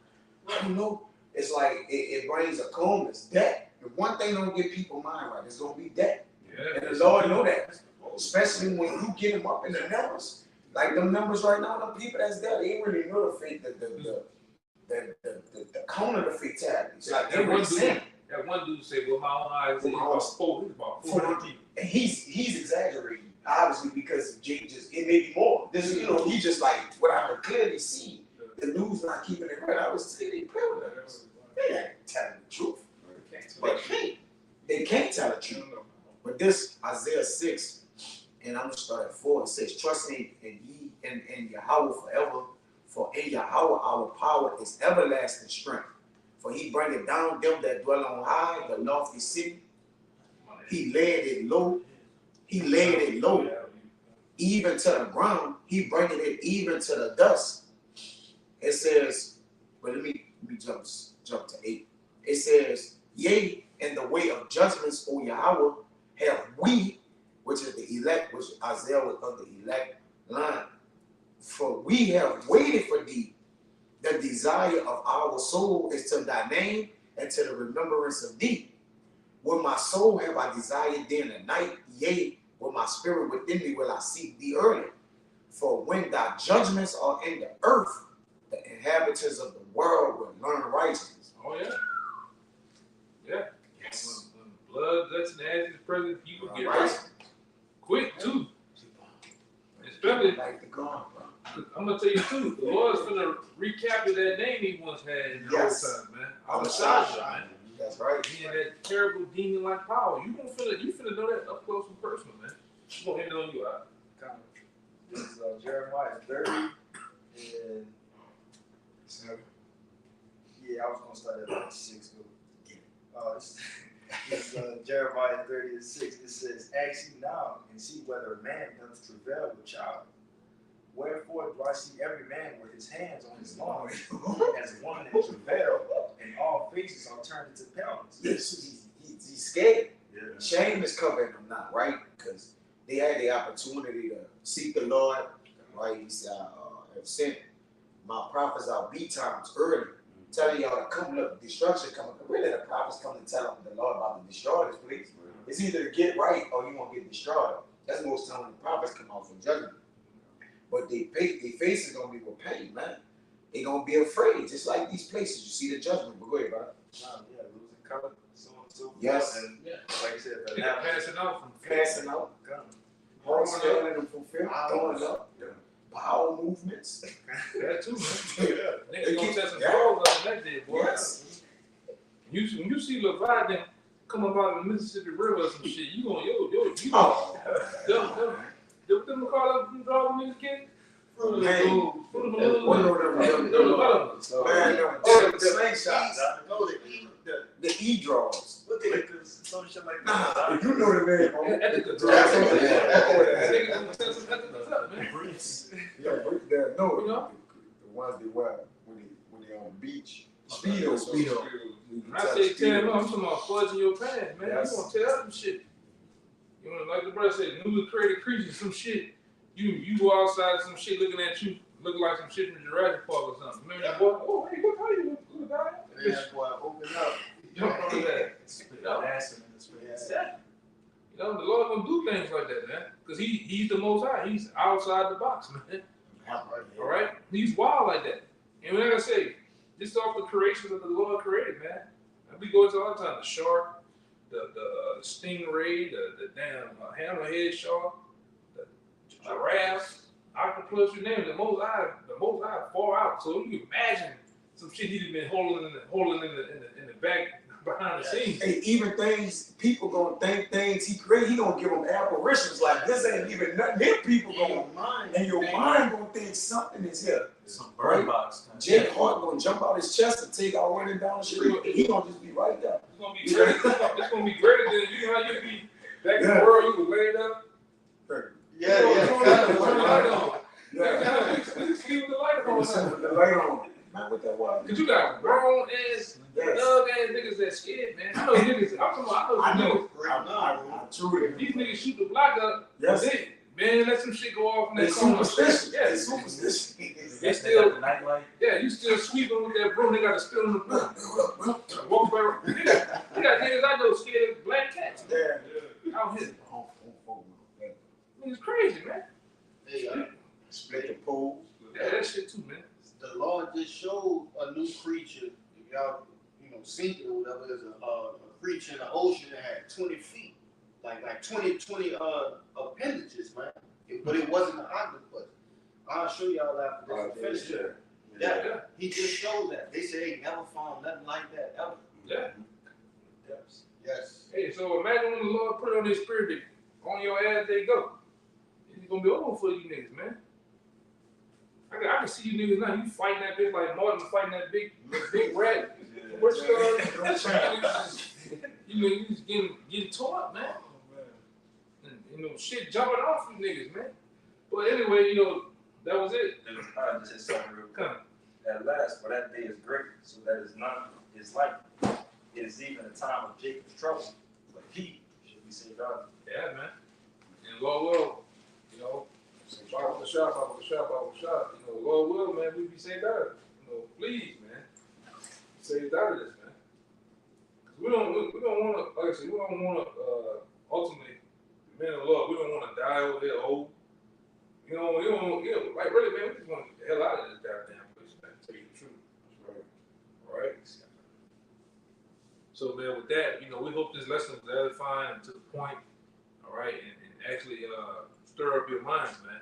I don't know. It's like it brings a calmness. Debt. If one thing don't get people mind right, it's gonna be debt. Yeah. And the Lord know that. Especially when you get them up in the numbers. Like them numbers right now, the people that's there, they really know the fate, the cone of the fatalities. Like they really saying. That one dude said, well, my own eyes, it's about 400 people. And he's exaggerating, obviously, because Jake it may be more. This, he just like what I could clearly see. The news not keeping it right. I was saying they play with us. They ain't telling the truth. They can't tell the truth. But this Isaiah 6, and I'm gonna start at 4. It says, "Trust in ye in Yahweh forever, for in Yahweh our power is everlasting strength. For he bringeth down them that dwell on high, the lofty city. He laid it low. He laid it low, even to the ground. He bringeth it even to the dust." It says, but let me jump to 8. It says, "Yea, in the way of judgments, O Yahweh, have we," which is the elect, which Isaiah was of the elect line. "For we have waited for thee. The desire of our soul is to thy name and to the remembrance of thee. With my soul have I desired thee in the night, yea, with my spirit within me will I seek thee early. For when thy judgments are in the earth, the inhabitants of the world will learn righteousness." Oh, yeah. Yeah. Yes. When blood, guts, and ashes present, people get Right. right. Quick, too. Especially, Like the God, bro. I'm gonna tell you too. The Lord's gonna recapture that name He once had in the Yes. old time, man. Anastasia, man. That's right. He had that terrible demon-like power. You finna know that up close and personal, man. You gonna end on you out. This is Jeremiah 30 and 7. yeah, I was gonna start at like 6. This is Jeremiah 30 and 6. It says, "Ask ye now and see whether a man doth travail with child. Wherefore do I see every man with his hands on his loins, as one in travail, and all faces are turned into paleness." Yes, he's scared. Yeah. Shame is covering them now, right? Because they had the opportunity to seek the Lord, right? He said, I have sent my prophets out B times early, telling y'all to come, look, destruction coming. Really, the prophets come to tell them the Lord about to destroy this place. It's either to get right or you won't get destroyed. That's most time when the prophets come out for judgment. But their face is going to be with pain, man. They're going to be afraid, just like these places. You see the judgment. But go ahead, brother. Yeah, losing color, so on and so forth. Yes. And like I said, the Nigga passing out from Passing out. Horns failing them fulfilled. Throwing up. Bowel movements. that too, man. They Niggas gonna keep- set some yeah. balls out in that day, boy. Yes. When you see Leviathan come up out of the Mississippi River or some shit, you gonna you Oh. them call up them dog niggas kid? Hey. One of them. Man, them slingshots. The E-draws. What they some shit like Nah, that. you know the man, bro. Yeah, no, You know? the ones they wear when they on the beach. Speedo. When I say tear them up, I'm talking about fudging your pants, man. Yes. You gonna tear up some shit. You know, like the brother said, newly created creatures, some shit. You go outside, some shit looking at you, looking like some shit from Jurassic Park or something. Remember that boy? Oh, hey, look how you look, guy. Yeah, boy, open up. Jump on that. Spit that ass in this face. Yeah. You know, the Lord gonna do things like that, man. Because he's the Most High. He's outside the box, man. All right? He's wild like that. And like I say, just off the creation that the Lord created, man. And we go into all the time, the shark, the stingray, the damn hammerhead shark, the giraffe, octopus, you name it. The Most High far out. So you can imagine some shit he'd been holding in the back behind the scenes. Hey, even things people gonna think things he created, he gonna give them apparitions like this ain't even nothing. Them people gonna and your mind gonna think something is here. Some bird box. Jake Hart gonna jump out his chest and take out running down the street. He gonna just be right there. It's gonna be greater. It's gonna be greater than you know how you be back in the world. You was laid up. Turn the light on. Yeah. Leave the light on. The light on. Man, what that was? Cause you got grown ass, Yes. thug ass niggas that scared, man. I know niggas. I know some I truly. niggas. These niggas shoot the block up. Yes. Man, let some shit go off in They that corner. superstitious. Yeah, They superstitious. They still, the nightlight. yeah, you still sweeping with that broom. They got to spill in the broom. Walk by. You got niggas I know scared of black cats. Yeah. Out here. It's crazy, man. Hey, Split the pole. Yeah, that shit too, man. the Lord just showed a new creature. If y'all, seen it or whatever, there's a creature in the ocean that had 20 feet, like 20 appendages, man. But it wasn't an octopus. I'll show y'all after this. Finish it. Yeah, he just showed that. They say he never found nothing like that ever. Yeah. Yes. Hey, so imagine when the Lord put it on his spirit, on your ass they go. It's gonna be over for you niggas, man. I can see you niggas now. You fighting that bitch like Martin fighting that big rat. What's you just getting tore up, man. And, shit jumping off you niggas, man. But anyway, that was it. I just said something real quick. Come. At last, for that day is great, so that is not his light. It is even a time of Jacob's trouble, but he should be saved out. Yeah, man. And Lord will, Bible the shop. Lord will, man, we be saved out of it. Please, man. Saved out of this, man. Cause we don't want to, like I said, we don't want to, ultimately, the men of the Lord, we don't want to die over there old. Like really, man, we just want to get the hell out of this goddamn place, man. Tell you the truth. Right. All right. So, man, with that, we hope this lesson was edifying and to the point, all right, and actually stir up your minds, man.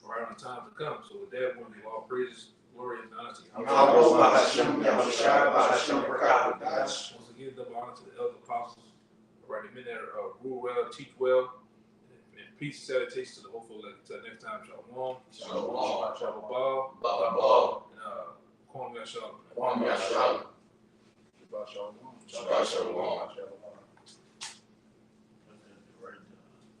right on the time to come. So with that, we give all praises, glory, and honor to you. Once again, double honor to the elder apostles, right, the men that rule well, teach well, and peace and salutation to the hopeful. Until next time, shalom, Shalom. shalom, Baba. and Kwame Shalom. Kwame Shalom. Shabbat shalom. Shabbat shalom.